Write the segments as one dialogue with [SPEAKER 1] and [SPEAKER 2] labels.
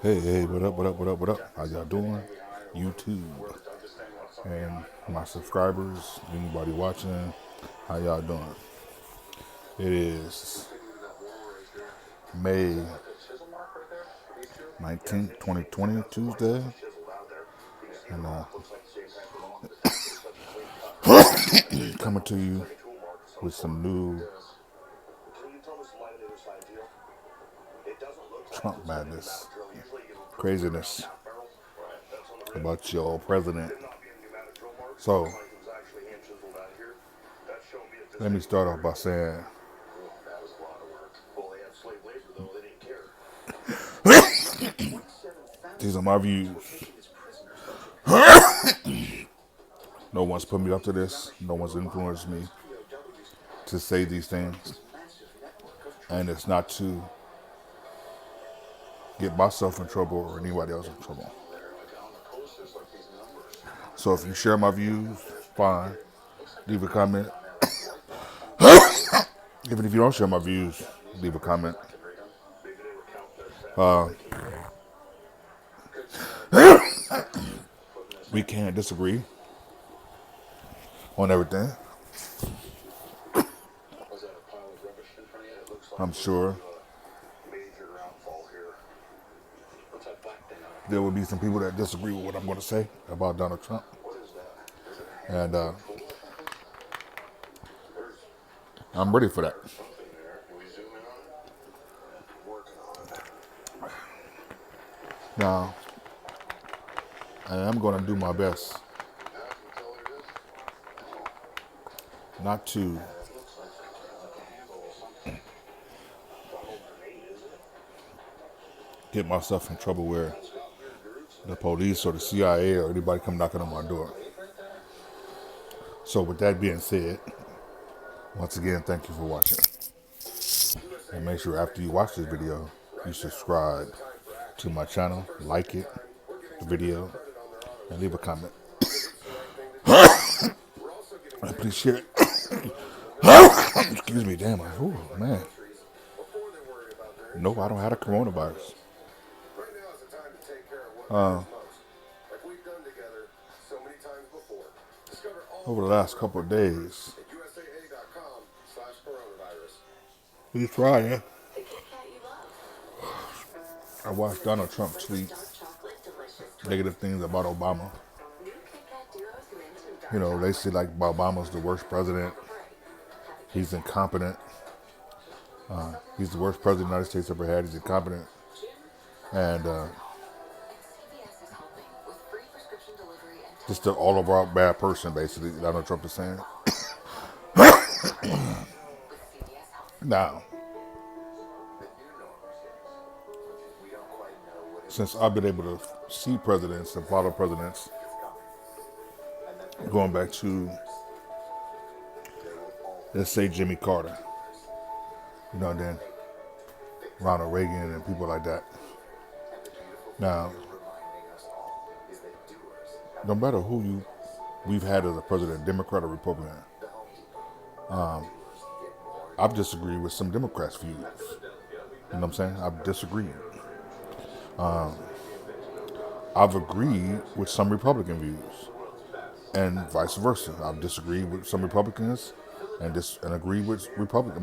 [SPEAKER 1] Hey, what up, what up? How y'all doing? YouTube and my subscribers, anybody watching, how y'all doing? It is May 19th, 2020, Tuesday, and coming to you with some new Trump madness, craziness about your president. So, let me start off by saying these are my views. No one's put me up to this. No one's influenced me to say these things. And it's not to get myself in trouble or anybody else in trouble. So if you share my views, fine. Leave a comment. Even if you don't share my views, leave a comment. We can disagree on everything. I'm sure there will be some people that disagree with what I'm going to say about Donald Trump. And I'm ready for that. Now, I am going to do my best not to get myself in trouble where the police or the CIA or anybody come knocking on my door. So with that being said, once again, thank you for watching. And make sure after you watch this video, you subscribe to my channel, like it, the video, and leave a comment. And please share it. Excuse me, damn, man. Nope, I don't have a coronavirus. Over the last couple of days, he's trying. I watched Donald Trump tweet negative things about Obama. You know, they say like Obama's the worst president. He's incompetent. He's the worst president the United States ever had. He's incompetent. And just an all over bad person, basically, Donald Trump is saying. Now, since I've been able to see presidents and follow presidents, going back to, let's say, Jimmy Carter, you know, and then Ronald Reagan and people like that. Now, no matter who we've had as a president, Democrat or Republican, I've disagreed with some Democrats' views. You know what I'm saying? I've disagreed. I've agreed with some Republican views, and vice versa. I've disagreed with some Republicans and agreed with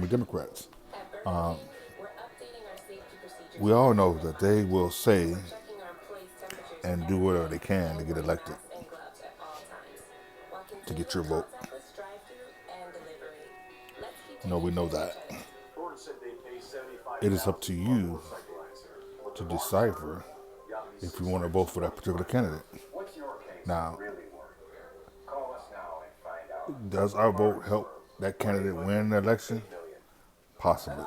[SPEAKER 1] Democrats. We all know that they will say and do whatever they can to get elected, to get your vote. No, we know that. It is up to you to decipher if you want to vote for that particular candidate. Now, does our vote help that candidate win the election? Possibly.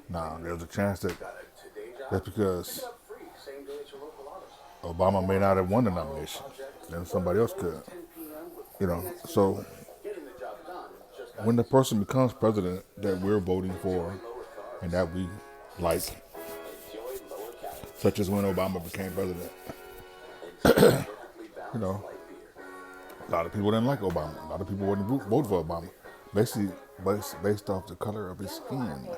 [SPEAKER 1] Now, there's a chance that that's because Obama may not have won the nomination, then somebody else could. You know, so when the person becomes president that we're voting for and that we like, such as when Obama became president, you know, a lot of people didn't like Obama. A lot of people wouldn't vote for Obama, basically based off the color of his skin.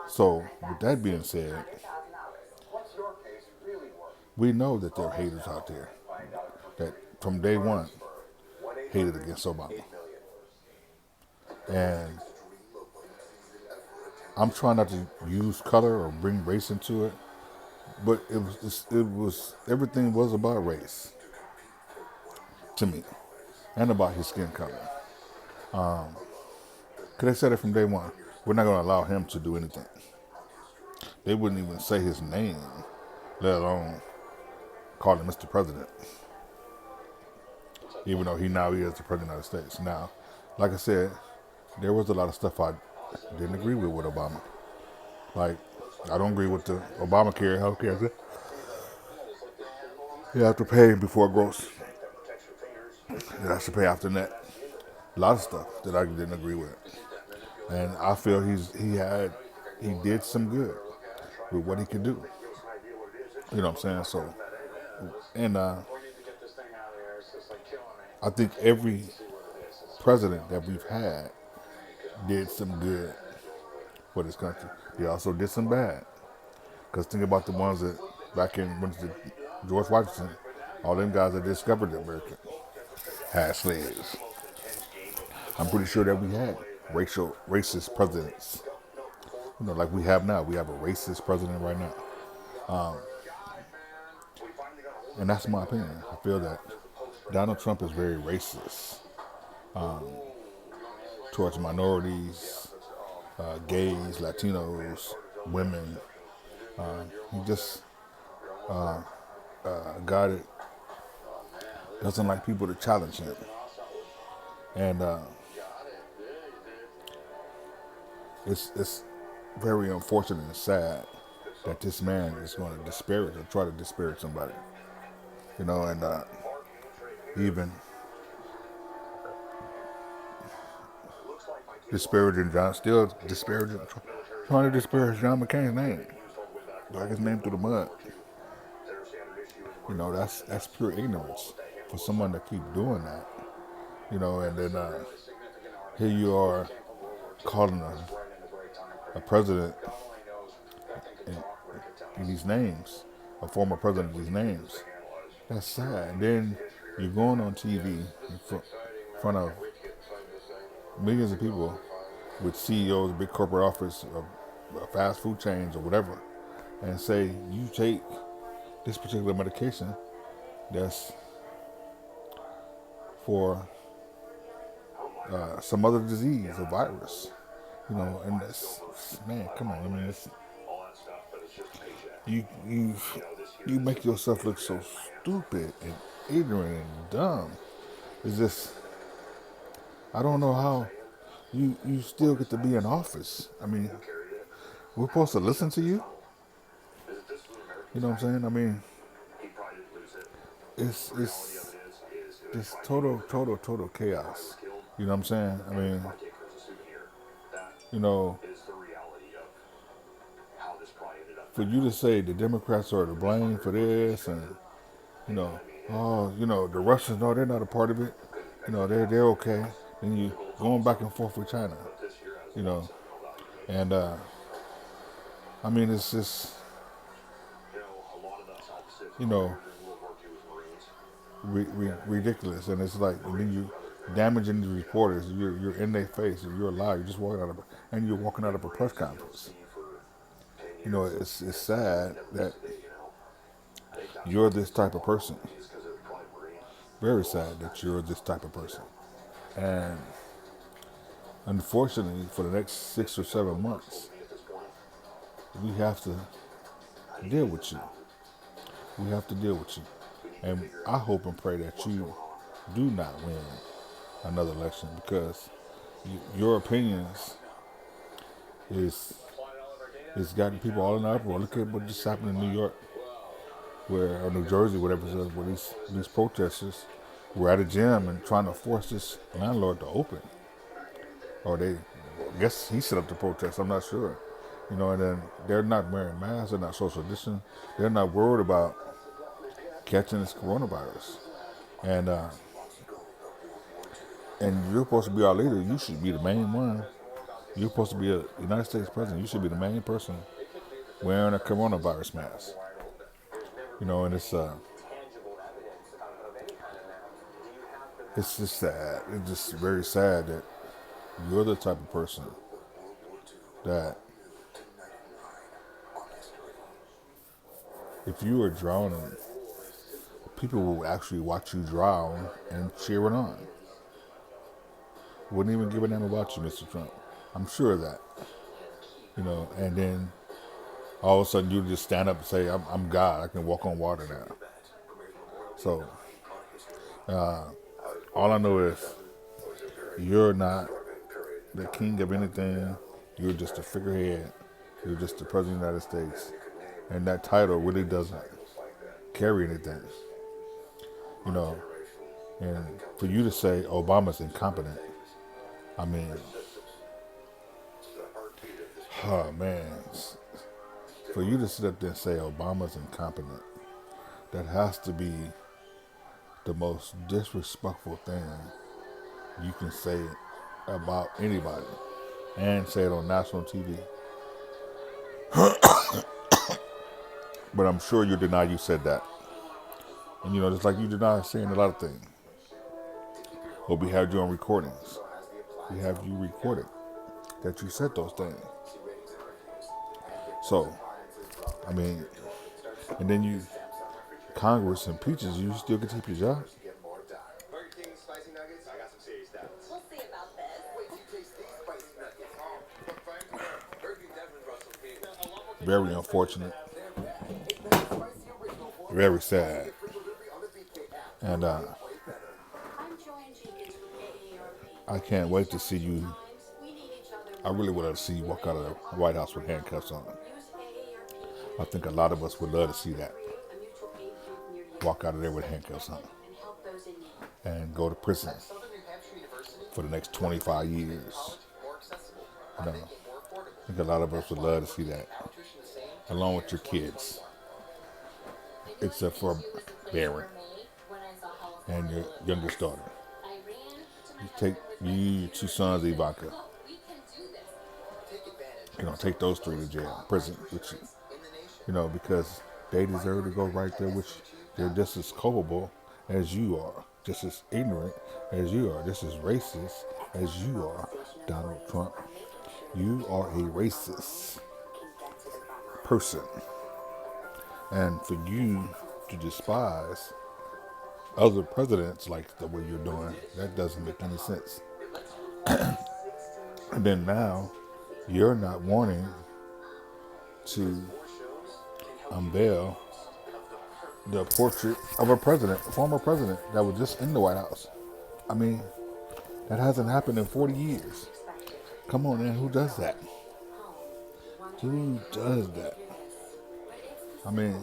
[SPEAKER 1] So, with that being said, we know that there are haters out there that from day one hated against Obama. And I'm trying not to use color or bring race into it, but it was everything was about race to me, and about his skin color. Because they said it from day one. We're not going to allow him to do anything. They wouldn't even say his name, let alone call him Mr. President, even though he is the President of the United States. Now, like I said, there was a lot of stuff I didn't agree with Obama. Like, I don't agree with the Obamacare health care. You have to pay before it grows. You have to pay after that. A lot of stuff that I didn't agree with. And I feel he did some good with what he could do. You know what I'm saying? So, and I think every president that we've had did some good for this country. He also did some bad. Because think about the ones that back in when George Washington, all them guys that discovered America had slaves. I'm pretty sure that we had racist presidents. You know, like we have now. We have a racist president right now. And that's my opinion. I feel that Donald Trump is very racist towards minorities, gays, Latinos, women. He just a guy that doesn't like people to challenge him. And it's very unfortunate and sad that this man is going to disparage or try to disparage somebody. You know, and even trying to disparage John McCain's name, drag his name through the mud. You know, that's pure ignorance for someone to keep doing that. You know, and then here you are calling a president in these names, a former president in these names. That's sad. And then you're going on TV in front of millions of people with CEOs, big corporate office, fast food chains or whatever, and say you take this particular medication that's for some other disease, a virus, you know, and that's, man, come on, I mean, you make yourself look so stupid and ignorant and dumb. It's just, I don't know how you still get to be in office. I mean, we're supposed to listen to you? You know what I'm saying? I mean, it's just total chaos. You know what I'm saying? I mean, you know, for you to say the Democrats are to blame for this, and you know, oh, you know, the Russians, no, they're not a part of it. You know, they're okay. And you going back and forth with China. You know, and I mean, it's just, you know, ridiculous. And it's like, when you damaging the reporters, you're in their face, and you're a liar. You're just you're walking out of a press conference. You know, it's sad that you're this type of person. Very sad that you're this type of person. And unfortunately, for the next 6 or 7 months, we have to deal with you. We have to deal with you. And I hope and pray that you do not win another election, because your opinions is gotten people all in the uproar. Look at what just happened in New York, or New Jersey, whatever it is, where these protesters were at a gym and trying to force this landlord to open. Or I guess he set up the protest, I'm not sure. You know, and then they're not wearing masks, they're not social distancing, they're not worried about catching this coronavirus. And you're supposed to be our leader. You should be the main one You're supposed to be a United States president. You should be the main person wearing a coronavirus mask. And it's just sad. It's just very sad that you're the type of person that if you were drowning, people will actually watch you drown and cheer it on. Wouldn't even give a damn about you, Mr. Trump. I'm sure of that. And then all of a sudden you just stand up and say, I'm God. I can walk on water now. So all I know is you're not the king of anything. You're just a figurehead. You're just the president of the United States. And that title really doesn't carry anything. And for you to say Obama's incompetent, I mean, oh man, for you to sit up there and say Obama's incompetent, that has to be the most disrespectful thing you can say about anybody, and say it on national TV. But I'm sure you deny you said that. And just like you deny saying a lot of things. But we have you on recordings. We have you recorded that you said those things. So, I mean, and then Congress impeaches you, still get to keep your job. Very unfortunate. Very sad. And I can't wait to see you. I really would love to see you walk out of the White House with handcuffs on. I think a lot of us would love to see that. Walk out of there with handcuffs on. And go to prison for the next 25 years. I think a lot of us would love to see that. Along with your kids. Except for Barron and your youngest daughter. You take your two sons, Ivanka. Take those three to jail, prison with you. Because they deserve to go right there with you. They're just as culpable as you are, just as ignorant as you are, just as racist as you are, Donald Trump. You are a racist person. And for you to despise other presidents like the way you're doing, that doesn't make any sense. And then now, you're not wanting to unveil the portrait of a former president that was just in the White House. I mean, that hasn't happened in 40 years. Come on, man, who does that? Who does that? I mean,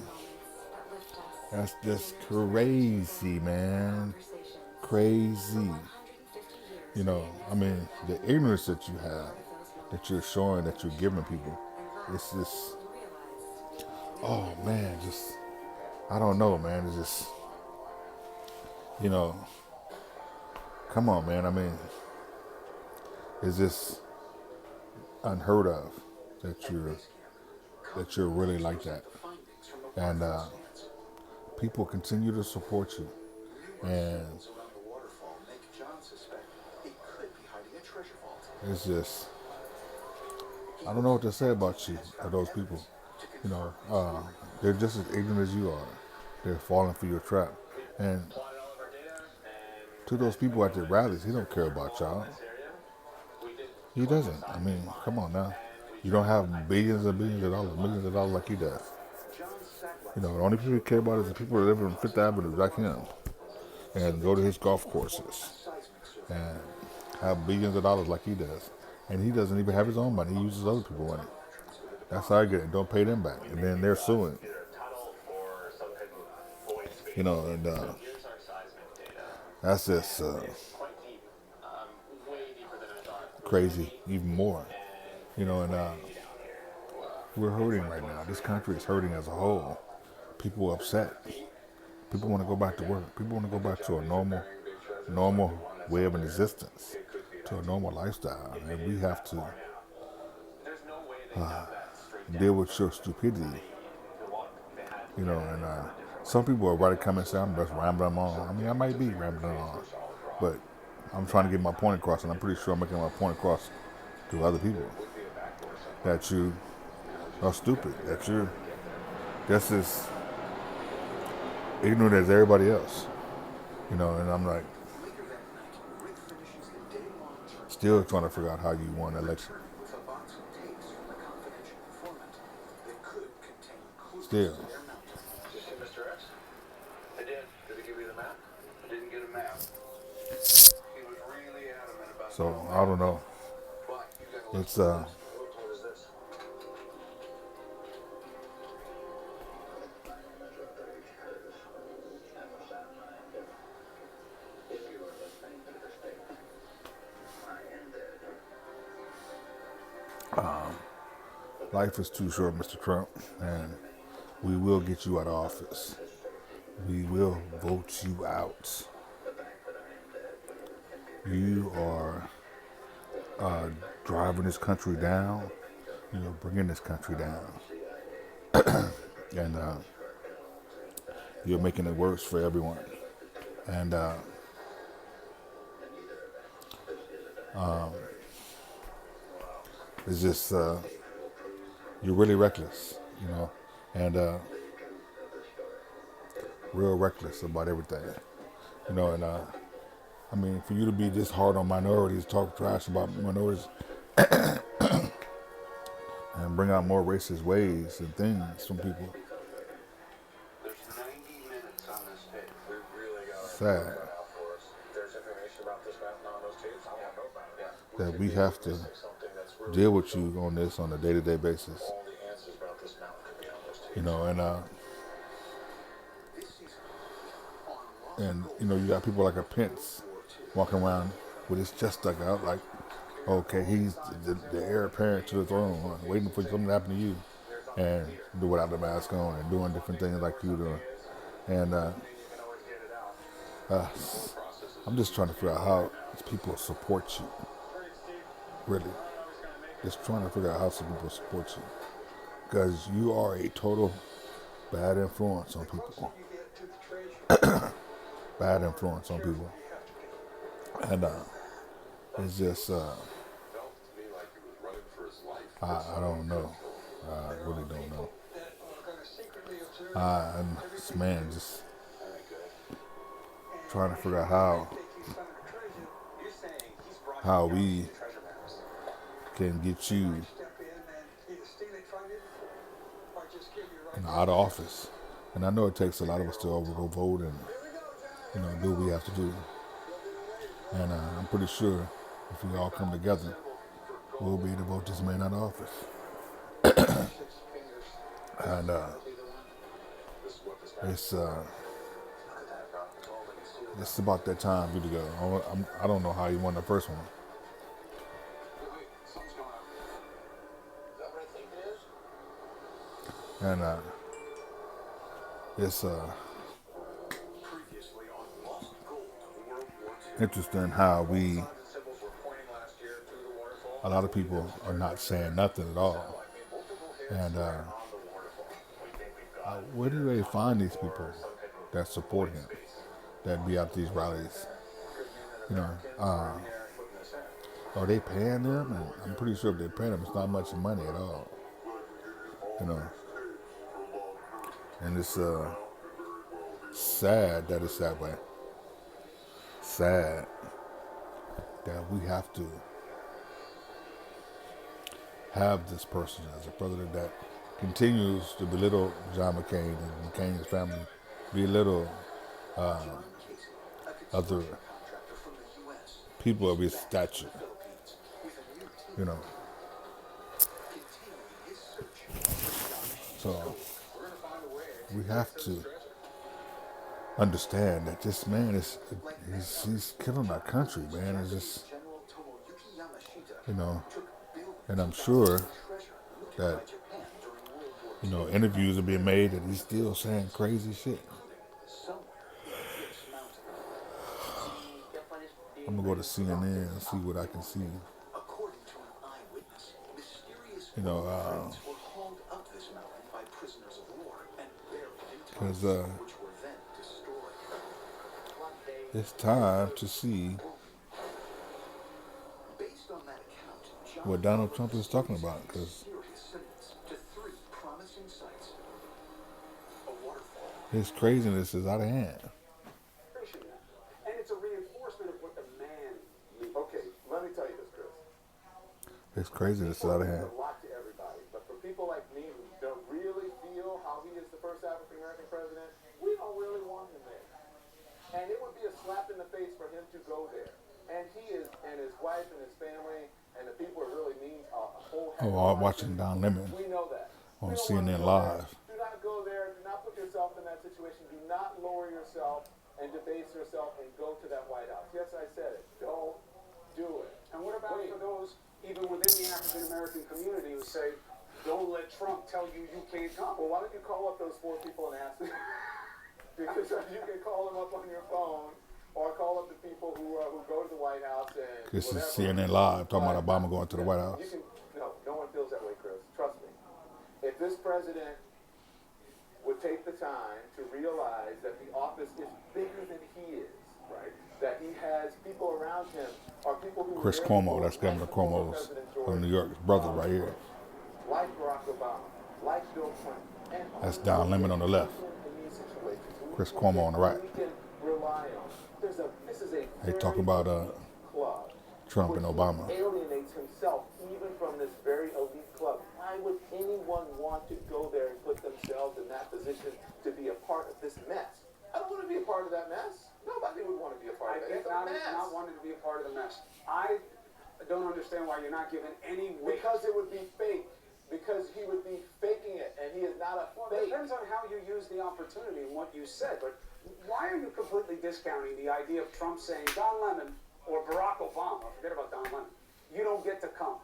[SPEAKER 1] that's just crazy, man. Crazy. I mean, the ignorance that you have, that you're showing, that you're giving people, it's just, oh man, I don't know, man. It's just, come on, man. I mean, it's just unheard of that you're really like that. And people continue to support you. And it's just, I don't know what to say about you or those people. They're just as ignorant as you are. They're falling for your trap. And to those people at the rallies, he don't care about y'all. He doesn't. I mean, come on now. You don't have billions and billions of dollars, millions of dollars like he does. The only people he care about is the people that live on Fifth Avenue like him. And go to his golf courses. And have billions of dollars like he does. And he doesn't even have his own money. He uses other people's money. That's how I get it. Don't pay them back. And then they're suing. And that's just crazy even more. And we're hurting right now. This country is hurting as a whole. People are upset. People want to go back to work. People want to go back to a normal way of an existence, to a normal lifestyle. And we have to deal with your stupidity. You know, and some people are right to come and say, I'm just rambling on. I mean, I might be rambling on, but I'm trying to get my point across, and I'm pretty sure I'm making my point across to other people that you are stupid, that you're just as ignorant as everybody else. You know, and I'm like, still trying to figure out how you won the election. Still. So I don't know. It's life is too short, Mr. Trump, and we will get you out of office. We will vote you out. You are driving this country down. You're bringing this country down, and you're making it worse for everyone. And it's just you're really reckless, you know, and real reckless about everything, you know. And I mean, for you to be this hard on minorities, talk trash about minorities, and bring out more racist ways and things from people. Sad that we have to deal with you on this on a day-to-day basis. You know, and you know, you got people like a Pence walking around with his chest stuck out, like, okay, he's the heir apparent to the throne, waiting for something to happen to you, and do without the mask on and doing different things like you doing. And I'm just trying to figure out how people support you. Really, just trying to figure out how some people support you, because you are a total bad influence on people. Bad influence on people, and it's just I don't know. I really don't know. I'm just, man, just trying to figure out how we can get you out of office. And I know it takes a lot of us to go vote and do what we have to do. And I'm pretty sure if we all come together, we'll be able to vote this man out of office. And it's about that time for you to go. I don't know how you won the first one. And it's interesting how a lot of people are not saying nothing at all. And where do they find these people that support him, that be at these rallies? You know, are they paying them? And I'm pretty sure if they're paying them, it's not much money at all. You know, and it's sad that it's that way. Sad that we have to have this person as a president that continues to belittle John McCain and McCain's family, belittle other people of his stature. You know. So we have to understand that this man he's killing our country, man. It's just, and I'm sure that, interviews are being made and he's still saying crazy shit. I'm gonna go to CNN and see what I can see. You know, because it's time to see what Donald Trump is talking about. Because his craziness is out of hand.
[SPEAKER 2] And it's a reinforcement of what the man. Okay, let me tell you this, Chris.
[SPEAKER 1] His craziness is out of hand.
[SPEAKER 2] A lot to everybody, but for people like me who don't really feel how he is the first African American president, we don't really want him there. And it would be a slap in the face for him to go there. And he is, and his wife and his family and the people it really means a whole heck of a lot.
[SPEAKER 1] I'm watching Don Lemon
[SPEAKER 2] We know that.
[SPEAKER 1] on CNN Live.
[SPEAKER 2] Do not go there. Do not put yourself in that situation. Do not lower yourself and debase yourself and go to that White House. Yes, I said it. Don't do it. And what about for those even within the African American community who say, don't let Trump tell you you can't come? Well, why don't you call up those 4 people and ask them? Because you can call them up on your phone or call up the people who go to the White House and
[SPEAKER 1] This
[SPEAKER 2] whatever.
[SPEAKER 1] is CNN Live talking about Obama going to the White House.
[SPEAKER 2] No one feels that way, Chris. Trust me. If this president would take the time to realize that the office is bigger than he is, right? That he has people around him, or people who
[SPEAKER 1] Chris Cuomo, that's Governor Cuomo's from New York, his brother right here.
[SPEAKER 2] like Barack Obama, like Bill Clinton. And
[SPEAKER 1] That's Don Lemon on the left. Chris Cuomo on the right. They talk about Trump and Obama.
[SPEAKER 2] Alienates himself even from this very elite club. Why would anyone want to go there and put themselves in that position to be a part of this mess? I don't want to be a part of that mess. Nobody would want to be a part of that. It's a mess. Not wanting to be a part of the mess. I don't understand why you're not giving any weight. Because it would be fake. Because he would be faking it, and he is not a fake. It depends on how you use the opportunity and what you said. But why are you completely discounting the idea of Trump saying, Don Lemon or Barack Obama, forget about Don Lemon, you don't get to come.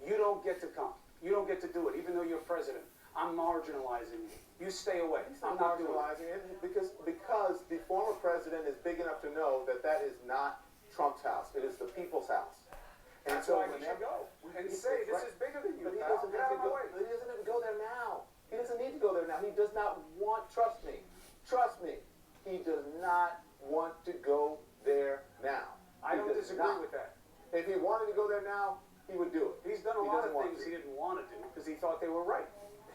[SPEAKER 2] You don't get to come. You don't get to do it, even though you're president. I'm marginalizing you. You stay away. I'm not marginalizing it because the former president is big enough to know that that is not Trump's house. It is the people's house. And so why he should go and say, this is bigger than you. But he doesn't need to go. He doesn't even go there now. He doesn't need to go there now. He does not want, trust me, he does not want to go there now. I don't disagree with that. If he wanted to go there now, he would do it. He's done a lot of things he didn't want to do because he thought they were right.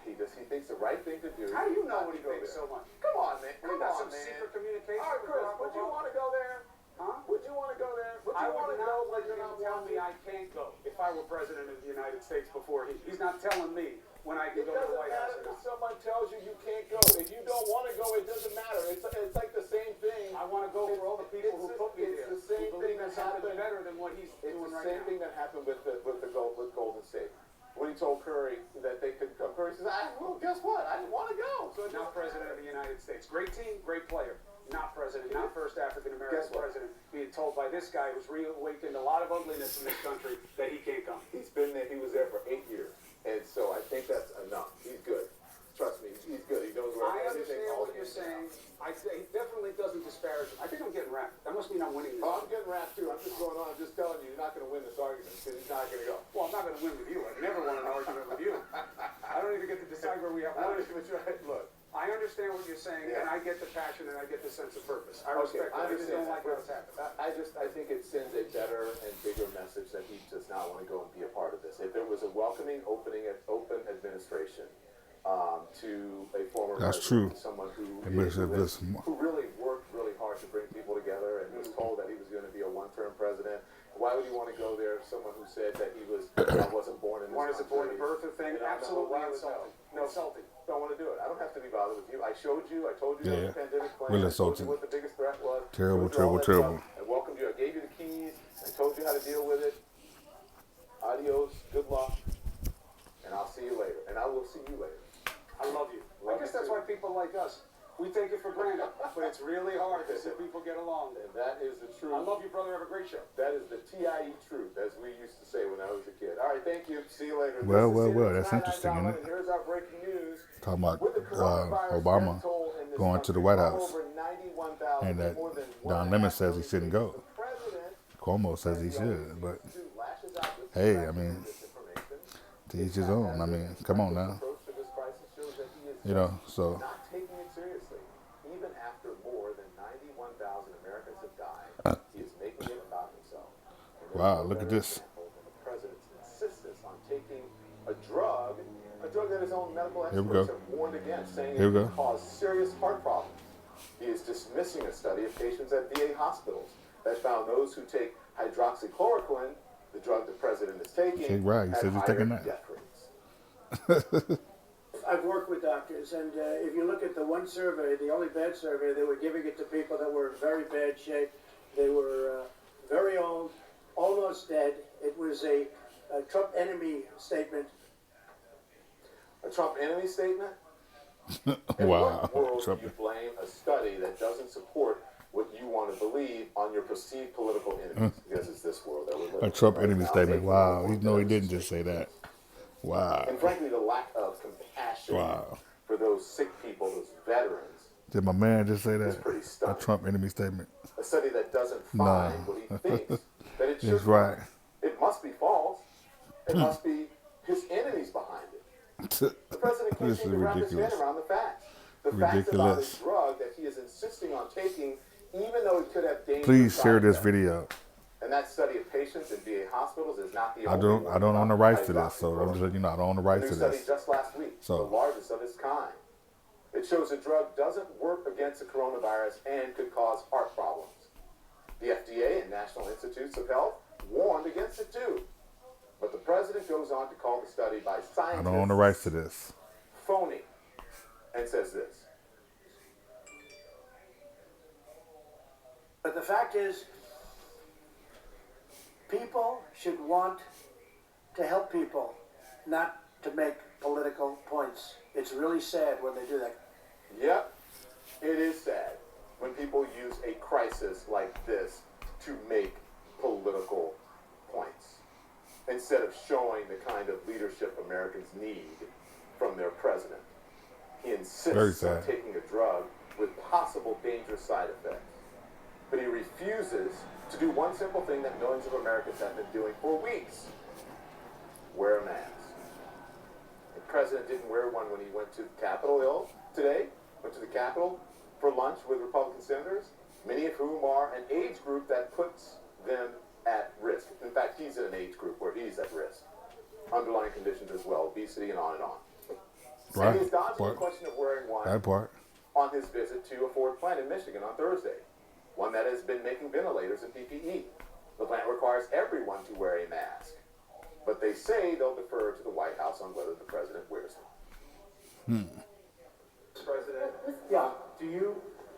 [SPEAKER 2] He thinks the right thing to do. How do you know what he thinks so much? Come on, man. Come on, man. Secret communication. All right, Chris, would you want to go there? Huh? Would you want to go there? Would you want to go like you're not telling me I can't go if I were president of the United States before he's not telling me when I can go to the White House. It doesn't matter if someone tells you you can't go. If you don't want to go, it doesn't matter. It's like the same thing. I want to go for all the people who put me there. It's the same thing that happened better than what he's doing right now. It's the same thing that happened with Golden State. When he told Curry that they could come, Curry says, well, guess what? I didn't want to go. So now president of the United States. Great team, great player. Not president, not first African-American president, being told by this guy who's reawakened a lot of ugliness in this country that he can't come. He's been there, he was there for 8 years. And so I think that's enough. He's good. Trust me, he's good. He knows where I understand what you're saying. He definitely doesn't disparage him. I think I'm getting wrapped. That must mean I'm winning this. Oh, I'm getting wrapped too. I'm just going on. I'm just telling you, you're not going to win this argument because he's not going to go. Well, I'm not going to win with you. I've never won an argument with you. I don't even get to decide where we have one. Look. I understand what you're saying, and I get the passion and I get the sense of purpose. I respect that. I just don't like what's happened. I think it sends a better and bigger message that he does not want to go and be a part of this. If there was a welcoming, open administration to a former president, someone who really worked really hard to bring people together and was told that he was going to be a one-term president. Why would you want to go there? Someone who said that he wasn't born in this country. Born in birth thing? Absolutely insulting. No, insulting. Don't want to do it. I don't have to be bothered with you. I told you that the pandemic plan.
[SPEAKER 1] Really insulting.
[SPEAKER 2] What the biggest threat was.
[SPEAKER 1] Terrible.
[SPEAKER 2] I welcomed you. I gave you the keys. I told you how to deal with it. Adios. Good luck. And I'll see you later. And I will see you later. I love you. I guess that's why people like us. We take it for granted, but it's really hard to see people get along. And that is the truth. I love you, brother. Have a great show. That is the TIE truth, as we used to say when I was a kid. All right, thank you. See you later.
[SPEAKER 1] Well. That's interesting, isn't it?
[SPEAKER 2] Here's our breaking news.
[SPEAKER 1] Talking about Obama going to the White House, and that Don Lemon says he shouldn't go. Cuomo says he should, but hey, I mean, To each his own. I mean, come on now.
[SPEAKER 2] Approach to this crisis shows that he is
[SPEAKER 1] You know, so
[SPEAKER 2] not taking it seriously. Even after more than 91,000 Americans have died, he is making it about himself. And there's
[SPEAKER 1] wow,
[SPEAKER 2] no
[SPEAKER 1] look at
[SPEAKER 2] better
[SPEAKER 1] this.
[SPEAKER 2] example than the president's insistence on taking a drug that his own medical
[SPEAKER 1] Here we
[SPEAKER 2] experts
[SPEAKER 1] go.
[SPEAKER 2] have warned against, saying
[SPEAKER 1] Here
[SPEAKER 2] it
[SPEAKER 1] we
[SPEAKER 2] can
[SPEAKER 1] go.
[SPEAKER 2] cause serious heart problems. He is dismissing a study of patients at VA hospitals that found those who take hydroxychloroquine, the drug the president is taking,
[SPEAKER 1] Okay, right. He
[SPEAKER 2] had
[SPEAKER 1] says he's
[SPEAKER 2] higher
[SPEAKER 1] taking that.
[SPEAKER 2] death rates.
[SPEAKER 3] I've worked with doctors, and if you look at the one survey, the only bad survey, they were giving it to people that were in very bad shape. They were very old, almost dead. It was a Trump enemy statement.
[SPEAKER 2] A Trump enemy statement? In
[SPEAKER 1] Wow.
[SPEAKER 2] what world
[SPEAKER 1] Trump.
[SPEAKER 2] do you blame a study that doesn't support what you want to believe on your perceived political enemies? Because it's this world that we're living in.
[SPEAKER 1] A Trump
[SPEAKER 2] right
[SPEAKER 1] enemy
[SPEAKER 2] now.
[SPEAKER 1] statement.
[SPEAKER 2] Taking
[SPEAKER 1] Wow.
[SPEAKER 2] one
[SPEAKER 1] You know he
[SPEAKER 2] better
[SPEAKER 1] didn't
[SPEAKER 2] street.
[SPEAKER 1] just say that. Wow.
[SPEAKER 2] And frankly, the lack of compassion
[SPEAKER 1] Wow.
[SPEAKER 2] for those sick people, those veterans,
[SPEAKER 1] Did my man just say
[SPEAKER 2] is
[SPEAKER 1] that?
[SPEAKER 2] pretty
[SPEAKER 1] A
[SPEAKER 2] stunning.
[SPEAKER 1] Trump enemy statement.
[SPEAKER 2] A study that doesn't
[SPEAKER 1] No.
[SPEAKER 2] find what he thinks that it should
[SPEAKER 1] That's right.
[SPEAKER 2] find. It must be false. It must be his enemies behind it. The president can't
[SPEAKER 1] This is
[SPEAKER 2] seem to wrap his head
[SPEAKER 1] ridiculous.
[SPEAKER 2] around the facts. The facts about
[SPEAKER 1] Ridiculous.
[SPEAKER 2] his drug that he is insisting on taking, even though it could have dangerous
[SPEAKER 1] Please share
[SPEAKER 2] side
[SPEAKER 1] this
[SPEAKER 2] effects.
[SPEAKER 1] video.
[SPEAKER 2] And that study of patients in VA hospitals is not the
[SPEAKER 1] I
[SPEAKER 2] only
[SPEAKER 1] don't
[SPEAKER 2] one.
[SPEAKER 1] I don't own the
[SPEAKER 2] about
[SPEAKER 1] rights to this, so I'm just
[SPEAKER 2] hydroxychloroquine.
[SPEAKER 1] letting you know I don't own the
[SPEAKER 2] A
[SPEAKER 1] rights
[SPEAKER 2] new
[SPEAKER 1] to
[SPEAKER 2] study
[SPEAKER 1] this.
[SPEAKER 2] just last week,
[SPEAKER 1] So-
[SPEAKER 2] the largest of its kind. It shows the drug doesn't work against the coronavirus and could cause heart problems. The FDA and National Institutes of Health warned against it too. But the president goes on to call the study by
[SPEAKER 1] I
[SPEAKER 2] scientists
[SPEAKER 1] don't own the rights to this.
[SPEAKER 2] phony and says this.
[SPEAKER 3] But the fact is, people should want to help people, not to make political points. It's really sad when they do that.
[SPEAKER 2] Yep, it is sad when people use a crisis like this to make political points instead of showing the kind of leadership Americans need from their president. He
[SPEAKER 1] Very
[SPEAKER 2] insists on
[SPEAKER 1] sad.
[SPEAKER 2] taking a drug with possible dangerous side effects, but he refuses to do one simple thing that millions of Americans have been doing for weeks: wear a mask. The president didn't wear one when he went to the Capitol Hill today, went to the Capitol for lunch with Republican senators, many of whom are an age group that puts them at risk. In fact, he's in an age group where he's at risk. Underlying conditions as well, obesity and on and on.
[SPEAKER 1] Right.
[SPEAKER 2] And he's dodging the
[SPEAKER 1] Part.
[SPEAKER 2] question of wearing one
[SPEAKER 1] That part.
[SPEAKER 2] on his visit to a Ford plant in Michigan on Thursday, one that has been making ventilators and PPE. The plant requires everyone to wear a mask, but they say they'll defer to the White House on whether the president wears one.
[SPEAKER 4] President,
[SPEAKER 3] Yeah.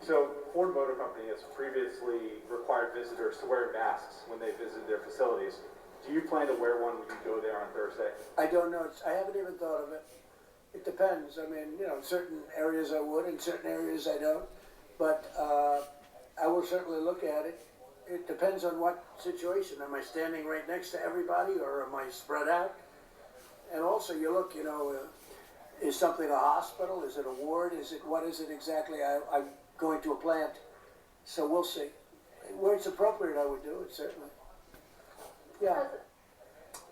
[SPEAKER 4] so Ford Motor Company has previously required visitors to wear masks when they visit their facilities. Do you plan to wear one when you go there on Thursday?
[SPEAKER 3] I don't know. I haven't even thought of it. It depends. I mean, in certain areas I would, in certain areas I don't. But I will certainly look at it. It depends on what situation. Am I standing right next to everybody, or am I spread out? And also, you look, is something a hospital? Is it a ward? What is it exactly? I'm going to a plant, so we'll see. Where it's appropriate, I would do it, certainly. Yeah.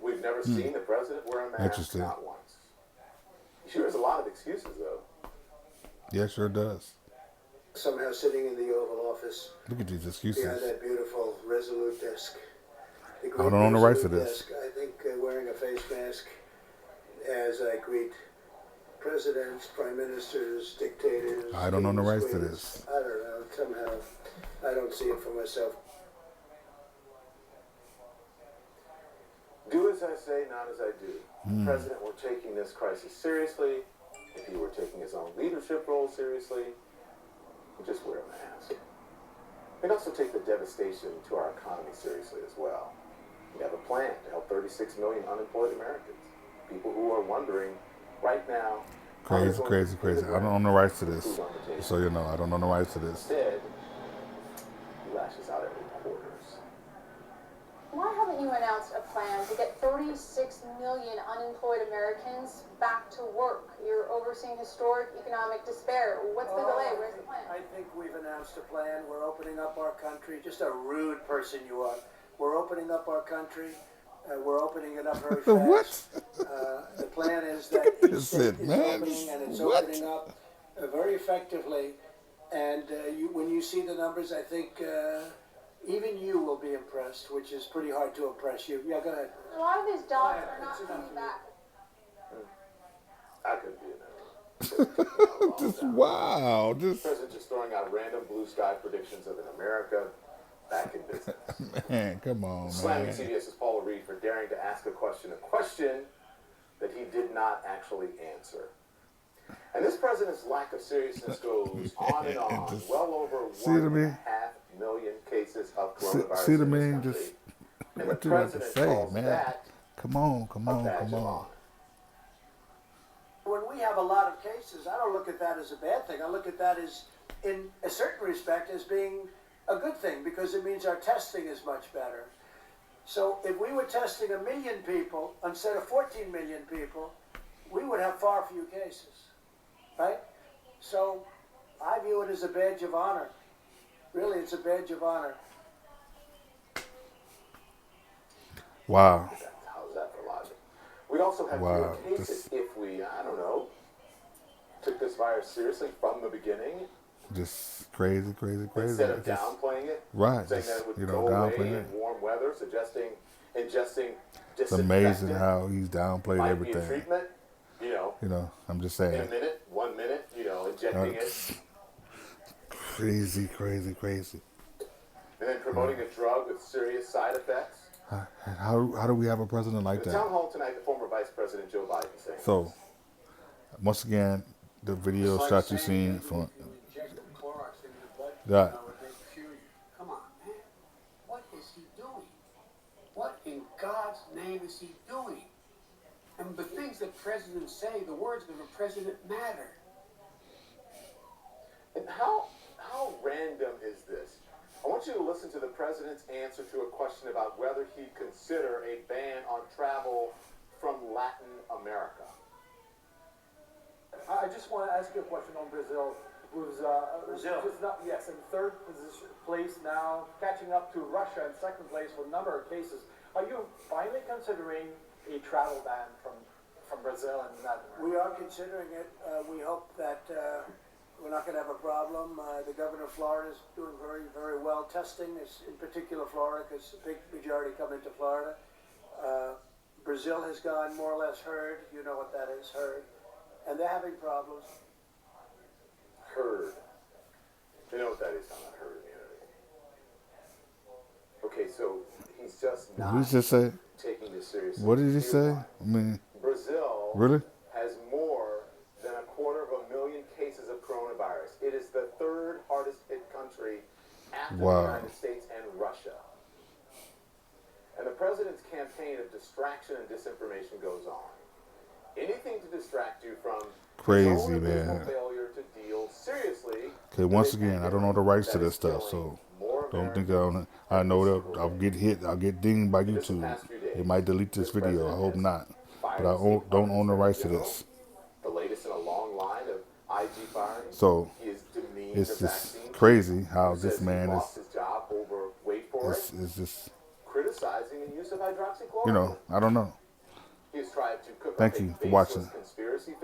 [SPEAKER 2] We've never seen the president wear a mask,
[SPEAKER 1] Interesting.
[SPEAKER 2] not once. He sure has a lot of excuses, though.
[SPEAKER 1] Yeah, sure does.
[SPEAKER 3] Somehow sitting in the Oval Office
[SPEAKER 1] Look at these
[SPEAKER 3] behind
[SPEAKER 1] excuses.
[SPEAKER 3] that beautiful Resolute desk. The
[SPEAKER 1] I don't own the rights to
[SPEAKER 3] Resolute
[SPEAKER 1] this.
[SPEAKER 3] desk, I think wearing a face mask as I greet presidents, prime ministers, dictators.
[SPEAKER 1] I don't own the rights to
[SPEAKER 3] queens.
[SPEAKER 1] this.
[SPEAKER 3] I don't know. Somehow, I don't see it for myself.
[SPEAKER 2] Do as I say, not as I do. If the president were taking this crisis seriously, if he were taking his own leadership role seriously, he'd just wear a mask. He'd also take the devastation to our economy seriously as well. We have a plan to help 36 million unemployed Americans, people who are wondering right now. how they're
[SPEAKER 1] Crazy,
[SPEAKER 2] going
[SPEAKER 1] crazy,
[SPEAKER 2] to pay
[SPEAKER 1] crazy.
[SPEAKER 2] the
[SPEAKER 1] I don't
[SPEAKER 2] rent,
[SPEAKER 1] own the rights to this.
[SPEAKER 2] food on the table.
[SPEAKER 1] So you know, I don't own the rights to this.
[SPEAKER 2] Instead, he lashes out at reporters.
[SPEAKER 5] Why haven't you announced a plan to get 36 million unemployed Americans back to work? You're overseeing historic economic despair. What's the delay? Where's the plan?
[SPEAKER 3] I think we've announced a plan. We're opening up our country. Just a rude person you are. We're opening up our country. We're opening it up very
[SPEAKER 1] What?
[SPEAKER 3] fast. The plan is that
[SPEAKER 1] at
[SPEAKER 3] each
[SPEAKER 1] this
[SPEAKER 3] state
[SPEAKER 1] shit,
[SPEAKER 3] is
[SPEAKER 1] man.
[SPEAKER 3] opening, and it's
[SPEAKER 1] What?
[SPEAKER 3] opening up very effectively. And when you see the numbers, I think even you will be impressed, which is pretty hard to impress you. Yeah, go ahead.
[SPEAKER 5] A lot of these jobs are not coming back.
[SPEAKER 2] I couldn't be in that.
[SPEAKER 1] Just wow. Just
[SPEAKER 2] President just throwing out random blue sky predictions of an America back in business.
[SPEAKER 1] man, come on,
[SPEAKER 2] Slamming
[SPEAKER 1] man.
[SPEAKER 2] CBS's Paula Reed for daring to ask a question that he did not actually answer. And this president's lack of seriousness goes on and on.
[SPEAKER 1] Just-
[SPEAKER 2] Well over
[SPEAKER 1] see what I mean?
[SPEAKER 2] 1.5 million cases of coronavirus
[SPEAKER 1] See the
[SPEAKER 2] in this
[SPEAKER 1] man
[SPEAKER 2] country.
[SPEAKER 1] just
[SPEAKER 2] And
[SPEAKER 1] what
[SPEAKER 2] the
[SPEAKER 1] you have to
[SPEAKER 2] president
[SPEAKER 1] say,
[SPEAKER 2] calls
[SPEAKER 1] man.
[SPEAKER 2] that
[SPEAKER 1] Come on, come
[SPEAKER 2] a
[SPEAKER 1] on,
[SPEAKER 2] badge
[SPEAKER 1] come
[SPEAKER 2] of
[SPEAKER 1] on.
[SPEAKER 2] honor.
[SPEAKER 3] When we have a lot of cases, I don't look at that as a bad thing. I look at that as, in a certain respect, as being a good thing because it means our testing is much better. So if we were testing 1 million people instead of 14 million people, we would have far fewer cases, right? So I view it as a badge of honor. Really, it's a badge of honor.
[SPEAKER 1] Wow.
[SPEAKER 2] How's that for logic? We'd also have
[SPEAKER 1] Wow,
[SPEAKER 2] fewer cases if we, I don't know, took this virus seriously from the beginning
[SPEAKER 1] Just crazy, crazy, crazy.
[SPEAKER 2] instead of
[SPEAKER 1] Just-
[SPEAKER 2] downplaying it.
[SPEAKER 1] Right,
[SPEAKER 2] Saying
[SPEAKER 1] just,
[SPEAKER 2] that it would
[SPEAKER 1] you
[SPEAKER 2] go
[SPEAKER 1] know,
[SPEAKER 2] away
[SPEAKER 1] downplaying
[SPEAKER 2] in
[SPEAKER 1] it.
[SPEAKER 2] warm weather, ingesting
[SPEAKER 1] It's amazing
[SPEAKER 2] disinfectant
[SPEAKER 1] how he's downplayed
[SPEAKER 2] might be a
[SPEAKER 1] everything.
[SPEAKER 2] treatment,
[SPEAKER 1] You know, I'm just
[SPEAKER 2] in a
[SPEAKER 1] saying.
[SPEAKER 2] minute, 1 minute, injecting it,
[SPEAKER 1] Crazy, crazy, crazy.
[SPEAKER 2] and then promoting a drug with serious side effects.
[SPEAKER 1] How do we have a president like
[SPEAKER 2] In the town
[SPEAKER 1] that?
[SPEAKER 2] hall tonight, the former Vice President Joe Biden saying
[SPEAKER 1] So, once again, the video shot you seen from that.
[SPEAKER 6] Come on, man. What is he doing? What in God's name is he doing? And the things that presidents say, the words of a president matter.
[SPEAKER 2] And how random is this? I want you to listen to the president's answer to a question about whether he'd consider a ban on travel from Latin America.
[SPEAKER 7] I just want to ask you a question on Brazil, who's just not, yes, in third place now, catching up to Russia in second place for a number of cases. Are you finally considering a travel ban from Brazil and Latin America?
[SPEAKER 3] We are considering it. We hope that we're not going to have a problem. The governor of Florida is doing very, very well testing, in particular Florida, because a big majority come into Florida. Brazil has gone more or less herd. You know what that is, herd. And they're having problems.
[SPEAKER 2] Herd. You know what that is? I'm not herd immunity. Okay, so he's just
[SPEAKER 1] What
[SPEAKER 2] not
[SPEAKER 1] did he just say?
[SPEAKER 2] taking this seriously.
[SPEAKER 1] What did he
[SPEAKER 2] Here's
[SPEAKER 1] say?
[SPEAKER 2] why.
[SPEAKER 1] I mean,
[SPEAKER 2] Brazil
[SPEAKER 1] really?
[SPEAKER 2] has more than 250,000 cases of coronavirus. It is the third hardest hit country after
[SPEAKER 1] Wow.
[SPEAKER 2] the United States and Russia. And the president's campaign of distraction and disinformation goes on. Anything to distract you from
[SPEAKER 1] Crazy,
[SPEAKER 2] his own abysmal
[SPEAKER 1] man.
[SPEAKER 2] failure to deal seriously.
[SPEAKER 1] Okay, once again, I don't know the rights to this stuff, so don't think I know that I'll get hit. I'll get dinged by YouTube. They might delete this video. I hope not. But I don't own the rights to this.
[SPEAKER 2] The latest in a long line of IG firings.
[SPEAKER 1] So
[SPEAKER 2] He is demeaned
[SPEAKER 1] it's
[SPEAKER 2] the
[SPEAKER 1] just
[SPEAKER 2] vaccine.
[SPEAKER 1] crazy how
[SPEAKER 2] Says
[SPEAKER 1] this
[SPEAKER 2] he
[SPEAKER 1] man
[SPEAKER 2] lost his job over, wait for it,
[SPEAKER 1] is just,
[SPEAKER 2] criticizing the use of hydroxychloroquine.
[SPEAKER 1] you know, I don't know.
[SPEAKER 2] He has tried to cook
[SPEAKER 1] Thank
[SPEAKER 2] up a
[SPEAKER 1] you for
[SPEAKER 2] baseless
[SPEAKER 1] watching.
[SPEAKER 2] conspiracy theory.